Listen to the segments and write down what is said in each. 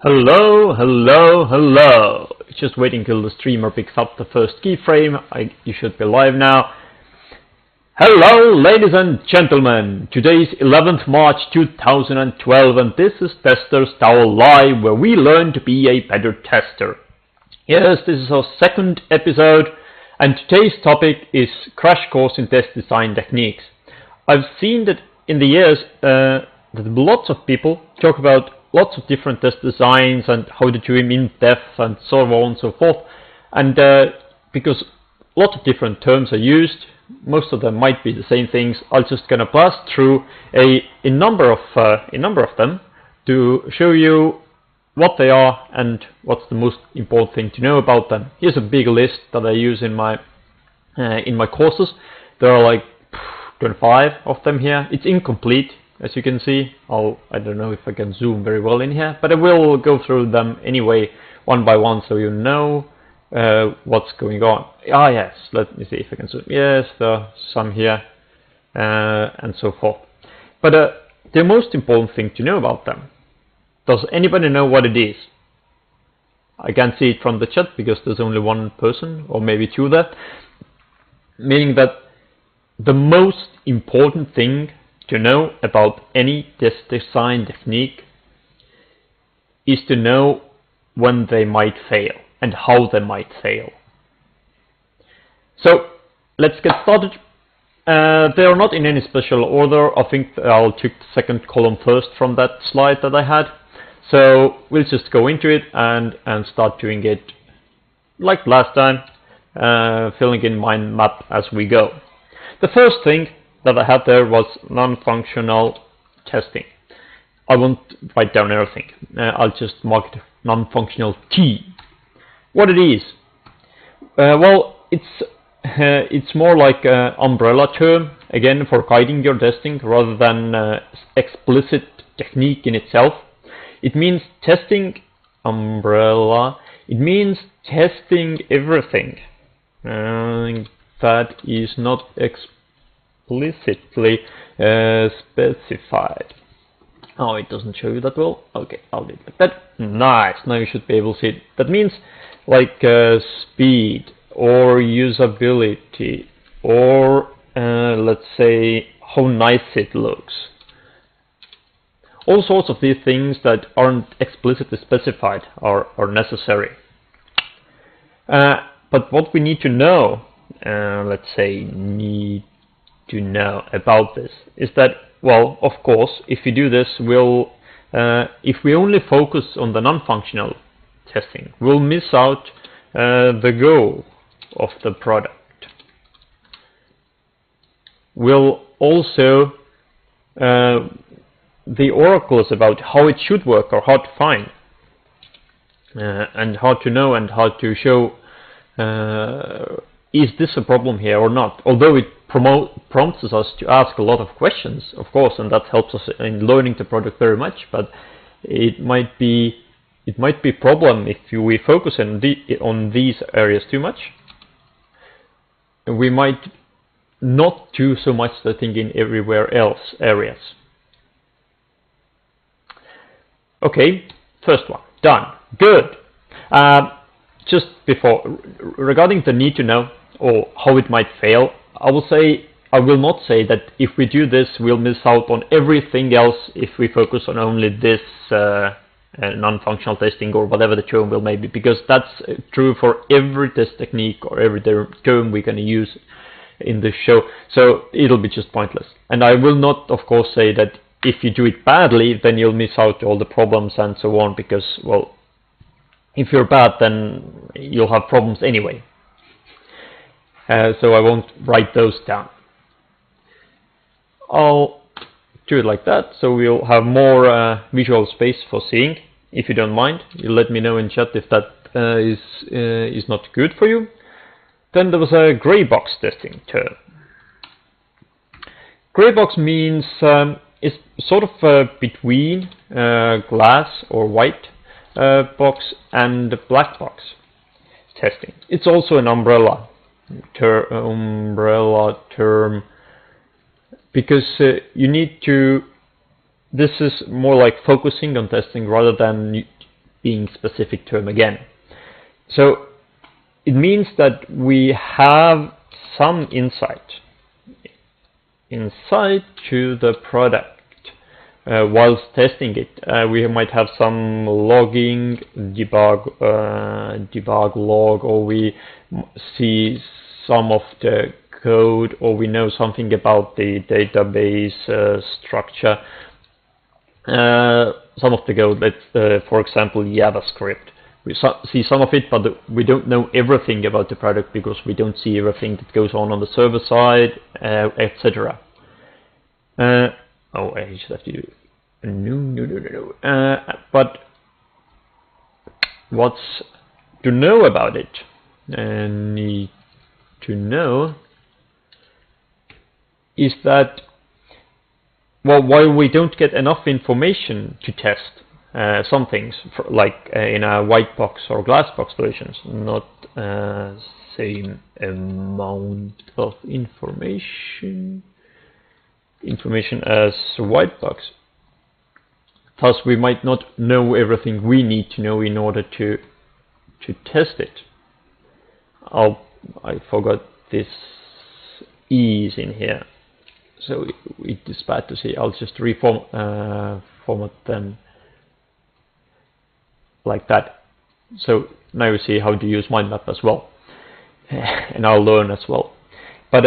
Hello, hello, hello. Just waiting till the streamer picks up the first keyframe. You should be live now. Hello, ladies and gentlemen. Today is 11th March 2012 and this is Testers Tower Live, where we learn to be a better tester. Yes, this is our second episode and today's topic is Crash Course in Test Design Techniques. I've seen that in the years that lots of people talk about lots of different test designs and how to do them in depth and so on and so forth, and because lots of different terms are used, most of them might be the same things. I'm just gonna blast through a number of them to show you what they are and what's the most important thing to know about them. Here's a big list that I use in my courses. There are like 25 of them here. It's incomplete, as you can see. I don't know if I can zoom very well in here, but I will go through them anyway, one by one, so you know what's going on. Ah, yes, let me see if I can zoom. Yes, there are some here, and so forth. But the most important thing to know about them, does anybody know what it is? I can't see it from the chat because there's only one person, or maybe two there, meaning that the most important thing to know about any test design technique is to know when they might fail and how they might fail. So let's get started. They are not in any special order. I think I'll take the second column first from that slide that I had. So we'll just go into it and start doing it like last time, filling in mind map as we go. The first thing that I had there was non-functional testing. I won't write down everything. I'll just mark it non-functional T. What it is? Well, it's more like an umbrella term, again, for guiding your testing rather than explicit technique in itself. It means testing umbrella. It means testing everything. That is not explicitly specified. Oh, it doesn't show you that well. Okay, I'll leave it like that. Nice. Now you should be able to see it. That means like speed or usability or let's say how nice it looks. All sorts of these things that aren't explicitly specified are necessary. But what we need to know, let's say need to know about this, is that, well, of course, if we do this, if we only focus on the non-functional testing, we'll miss out the goal of the product. We'll also the oracles about how it should work or how to find and how to know and how to show is this a problem here or not, although it prompts us to ask a lot of questions, of course, and that helps us in learning the product very much, but it might be a problem if we focus on these areas too much. We might not do so much the thinking everywhere else areas. Okay, first one, done, good. Just before, regarding the need to know or how it might fail, I will not say that if we do this, we'll miss out on everything else if we focus on only this non-functional testing or whatever the term will maybe, because that's true for every test technique or every term we're going to use in this show. So it'll be just pointless. And I will not, of course, say that if you do it badly, then you'll miss out all the problems and so on, because, well, if you're bad, then you'll have problems anyway. So I won't write those down. I'll do it like that, so we'll have more visual space for seeing. If you don't mind, you let me know in chat if that is not good for you. Then there was a gray box testing term. Gray box means it's sort of between glass or white box and black box testing. It's also an umbrella term because you need to. This is more like focusing on testing rather than being specific term again. So it means that we have some insight to the product whilst testing it. We might have some logging, debug log, or we see some of the code, or we know something about the database structure. Some of the code, let's for example JavaScript. We see some of it, but we don't know everything about the product because we don't see everything that goes on the server side, etc. Oh, I just have to do no. But what's to know about it? Need to know is that, well, while we don't get enough information to test some things, like in a white box or glass box versions, not same amount of information as white box. Thus, we might not know everything we need to know in order to test it. I forgot this is in here, so it is bad to see. I'll just format them like that. So now you see how to use mind map as well, and I'll learn as well. But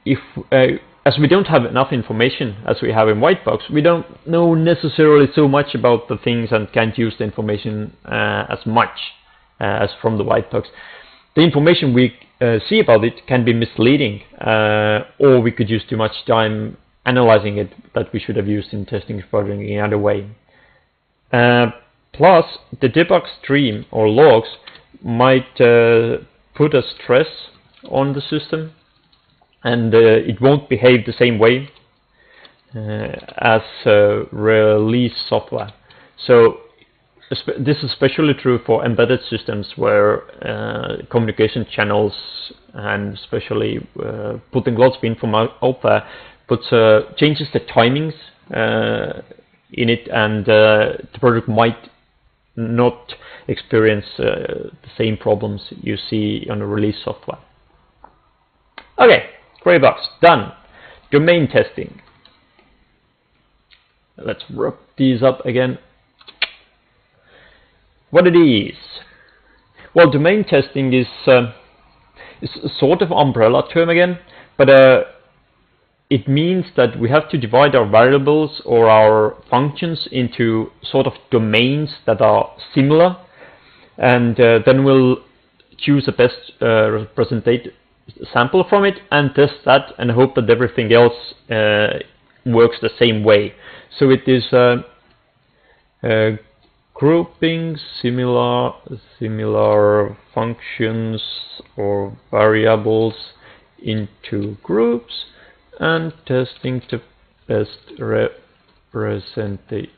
as we don't have enough information as we have in white box, we don't know necessarily so much about the things and can't use the information as much as from the white box. The information we see about it can be misleading, or we could use too much time analyzing it that we should have used in testing product in another way. Plus, the debug stream or logs might put a stress on the system, and it won't behave the same way as release software. So this is especially true for embedded systems where communication channels, and especially putting lots of info out there, changes the timings in it, and the product might not experience the same problems you see on the release software. Okay, gray box, done. Domain testing. Let's wrap these up again. What it is? Well, domain testing is sort of umbrella term again, but it means that we have to divide our variables or our functions into sort of domains that are similar, and then we'll choose the best representative sample from it and test that and hope that everything else works the same way. So it is grouping similar functions or variables into groups and testing the best representative.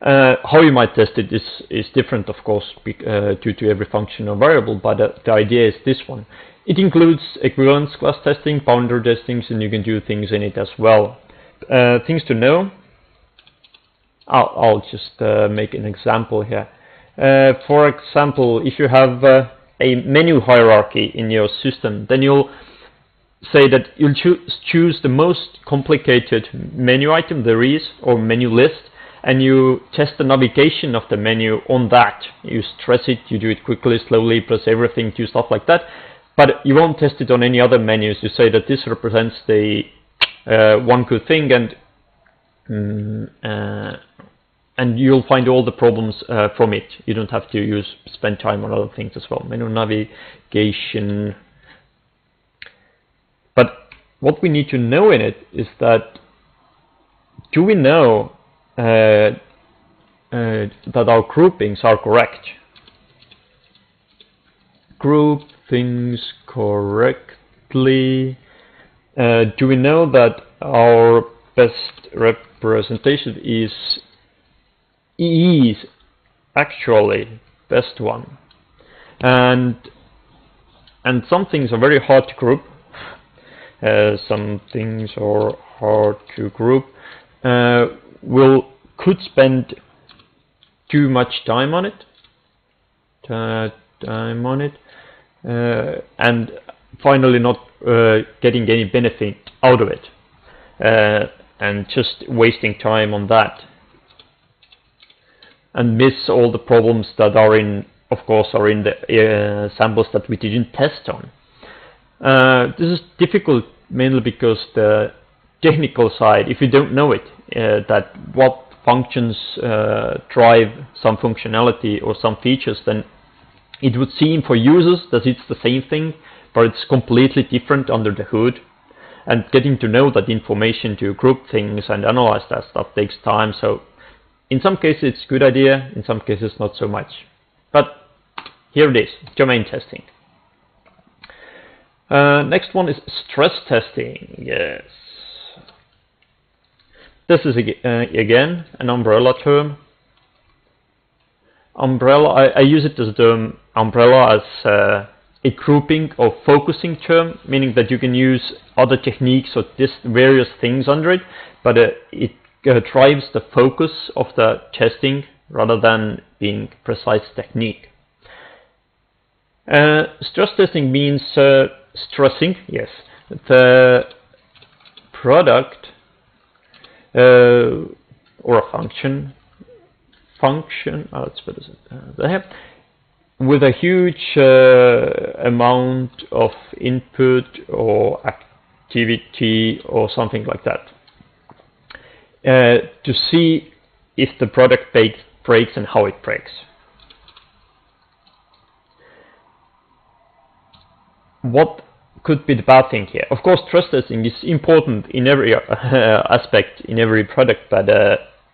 How you might test it is different, of course, due to every function or variable, but the idea is this one. It includes equivalence class testing, boundary testings, and you can do things in it as well. Things to know. I'll just make an example here. For example, if you have a menu hierarchy in your system, then you'll say that you'll choose the most complicated menu item there is, or menu list, and you test the navigation of the menu on that. You stress it, you do it quickly, slowly, press everything, do stuff like that. But you won't test it on any other menus. You say that this represents the one good thing, and you'll find all the problems from it. You don't have to spend time on other things as well. Menu navigation. But what we need to know in it is that, do we know that our groupings are correct? Group things correctly. Do we know that our best representation is actually best one? And some things are very hard to group. Some things are hard to group. Could spend too much time on it, and finally not getting any benefit out of it, and just wasting time on that, and miss all the problems that are in, of course, are in the samples that we didn't test on. This is difficult mainly because the technical side, if you don't know it, that what functions drive some functionality or some features, then it would seem for users that it's the same thing, but it's completely different under the hood. And getting to know that information to group things and analyze that stuff takes time. So in some cases it's a good idea, in some cases not so much. But here it is, domain testing. Next one is stress testing. Yes. This is again an umbrella term. Umbrella, I use it as the term umbrella as a grouping or focusing term, meaning that you can use other techniques or just various things under it, but it drives the focus of the testing rather than being precise technique. Stress testing means stressing, yes, the product or a function, let's put it there, with a huge amount of input or activity or something like that, to see if the product breaks and how it breaks. What could be the bad thing here? Of course, stress testing is important in every aspect, in every product, but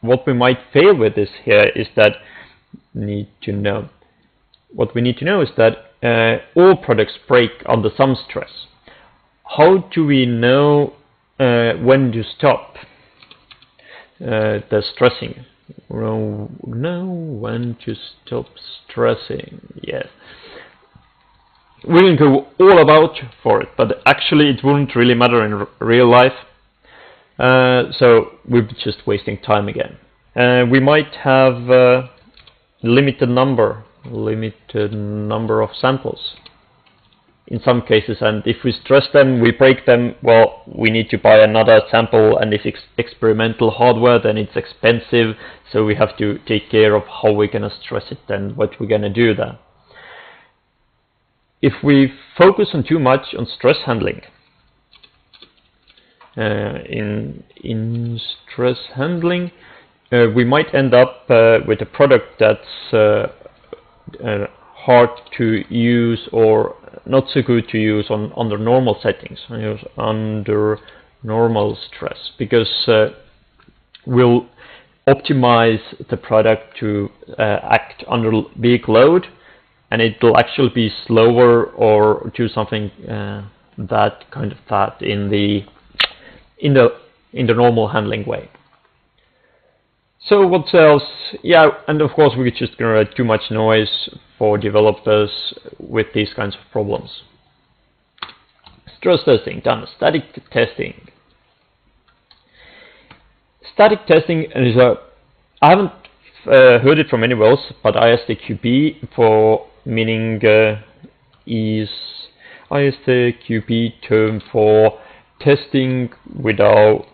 what we might fail with this here is that what we need to know is that all products break under some stress. How do we know when to stop the stressing? Know when to stop stressing. Yes. We can go all about for it, but actually it wouldn't really matter in real life. So we're just wasting time again. We might have a limited number of samples in some cases, and if we stress them, we break them, well, we need to buy another sample, and if it's experimental hardware, then it's expensive, so we have to take care of how we're gonna stress it and what we're gonna do there. If we focus on too much on stress handling, in stress handling, we might end up with a product that's hard to use or not so good to use under normal settings, under normal stress, because we'll optimize the product to act under big load, and it will actually be slower or do something that kind of that in the normal handling way. So what else? Yeah, and of course we just generate too much noise for developers with these kinds of problems. Stress testing done. Static testing. Static testing is I haven't heard it from anyone else, but ISTQB for meaning is ISTQB term for testing without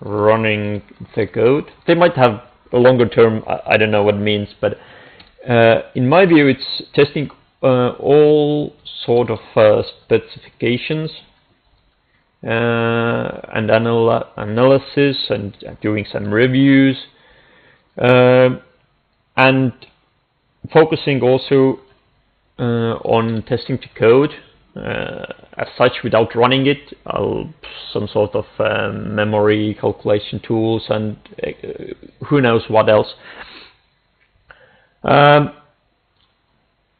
running the code. They might have a longer term, I don't know what it means, but in my view it's testing all sort of specifications and analysis and doing some reviews, and focusing also on testing the code as such without running it, some sort of memory calculation tools and who knows what else. I'm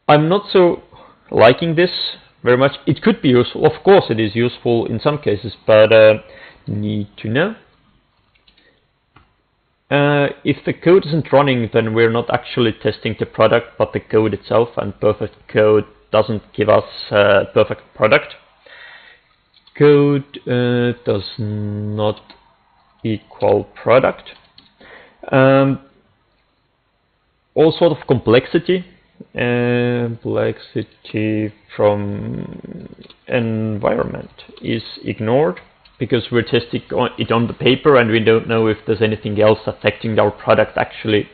not so liking this very much. It could be useful, of course it is useful in some cases, but need to know. If the code isn't running, then we're not actually testing the product, but the code itself, and perfect code doesn't give us a perfect product. Code does not equal product. all sort of complexity from environment is ignored, because we're testing it on the paper and we don't know if there's anything else affecting our product actually.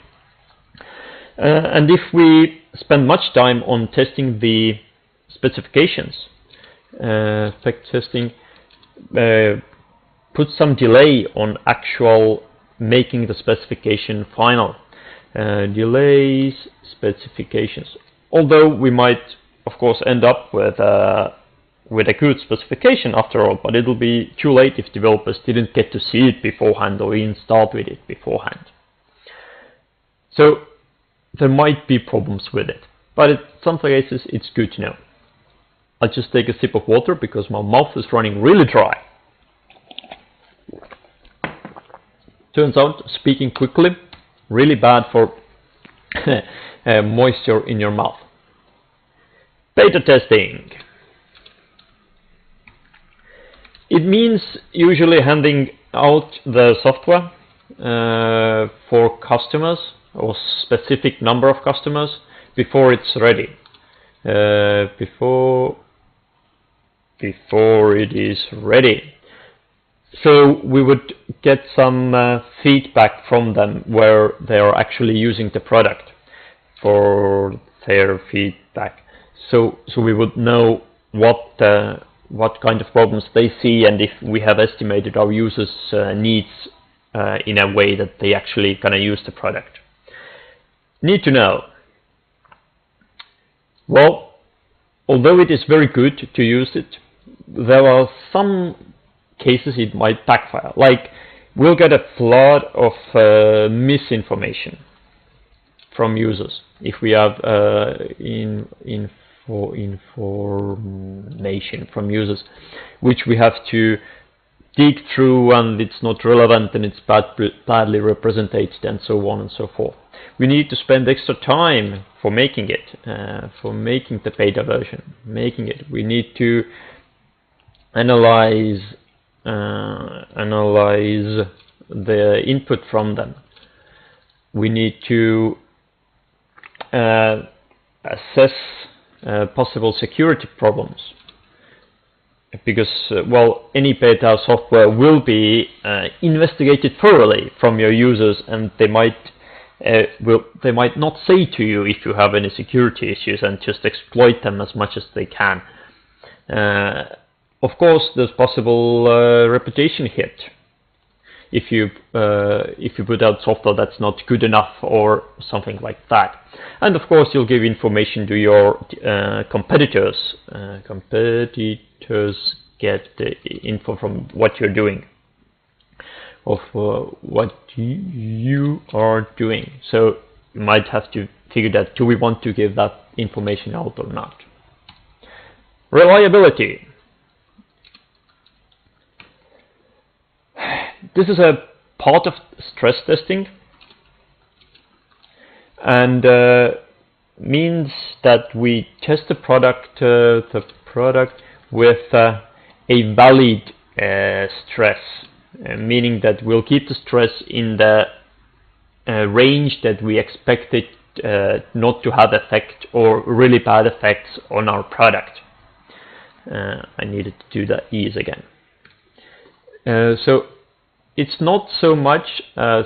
And if we spend much time on testing the specifications, spec testing put some delay on actual making the specification final. Delays specifications. Although we might, of course, end up with a good specification after all, but it'll be too late if developers didn't get to see it beforehand or even start with it beforehand. So there might be problems with it, but in some cases it's good to know. I'll just take a sip of water because my mouth is running really dry. Turns out, speaking quickly, really bad for moisture in your mouth. Beta testing. It means usually handing out the software for customers or specific number of customers before it's ready. Before it is ready. So we would get some feedback from them where they are actually using the product for their feedback. So we would know what kind of problems they see, and if we have estimated our users' needs in a way that they actually gonna use the product. Need to know. Well, although it is very good to use it, there are some cases it might backfire. Like, we'll get a flood of misinformation from users if we have information from users, which we have to dig through, and it's not relevant, and it's badly represented, and so on and so forth. We need to spend extra time for making it, for making the beta version, We need to analyze the input from them. We need to assess possible security problems, because well, any beta software will be investigated thoroughly from your users, and they might not say to you if you have any security issues and just exploit them as much as they can. Of course, there's possible reputation hit if you put out software that's not good enough or something like that. And of course, you'll give information to your competitors. Competitors get the info from what you're doing, of what you are doing. So you might have to figure that, do we want to give that information out or not? Reliability. This is a part of stress testing, and means that we test the product with a valid stress, meaning that we'll keep the stress in the range that we expect it not to have effect or really bad effects on our product. I needed to do that ease again. So it's not so much as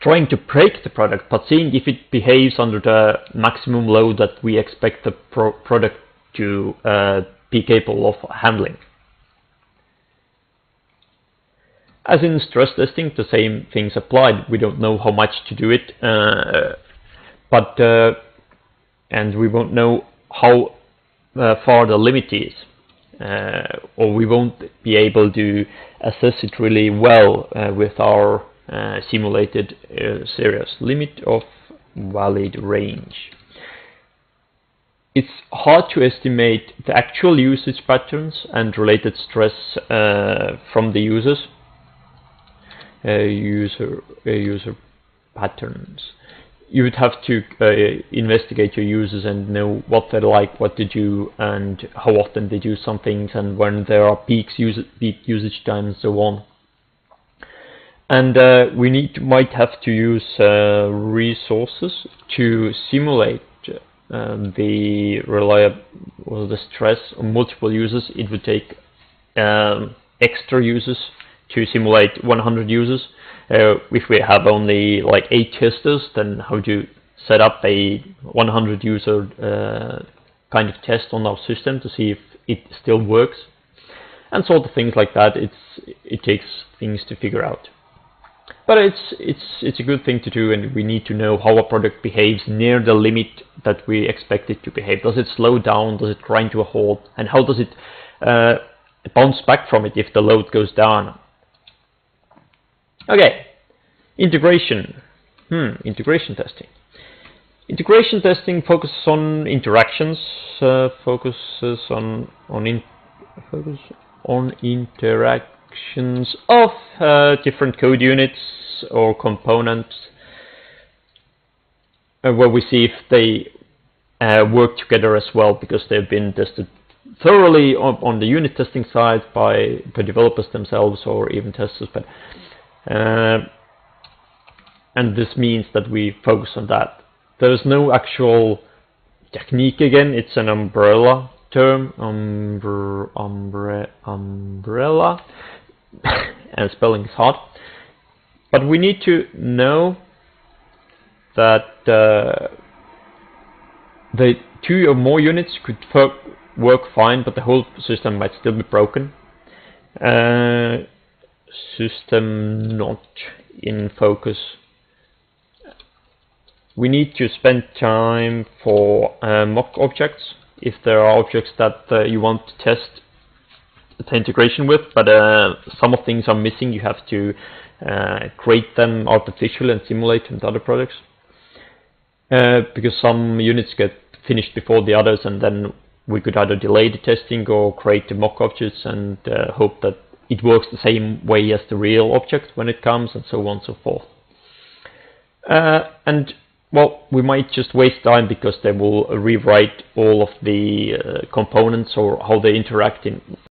trying to break the product, but seeing if it behaves under the maximum load that we expect the product to be capable of handling. As in stress testing, the same things applied. We don't know how much to do it, and we won't know how far the limit is, or we won't be able to assess it really well with our simulated series. Limit of valid range. It's hard to estimate the actual usage patterns and related stress from the users. User patterns. You would have to investigate your users and know what they like, what they do, and how often they do some things, and when there are peak usage time, and so on. And might have to use resources to simulate the stress on multiple users. It would take extra users to simulate 100 users. If we have only like 8 testers, then how do you set up a 100 user kind of test on our system to see if it still works, and sort of things like that. It takes things to figure out. But it's a good thing to do, and we need to know how a product behaves near the limit that we expect it to behave. Does it slow down? Does it grind to a halt? And how does it bounce back from it if the load goes down? Okay, integration. Integration testing. Integration testing focuses on interactions, focuses on interactions of different code units or components, where we see if they work together as well, because they've been tested thoroughly on the unit testing side by developers themselves or even testers. But and this means that we focus on that. There's no actual technique again, it's an umbrella term, umbrella, and spelling is hard. But we need to know that the 2 or more units could work fine, but the whole system might still be broken. System not in focus. We need to spend time for mock objects if there are objects that you want to test the integration with, but some of things are missing. You have to create them artificially and simulate with other products, because some units get finished before the others, and then we could either delay the testing or create the mock objects and hope that it works the same way as the real object when it comes, and so on and so forth. And well, we might just waste time because they will rewrite all of the components or how they interact in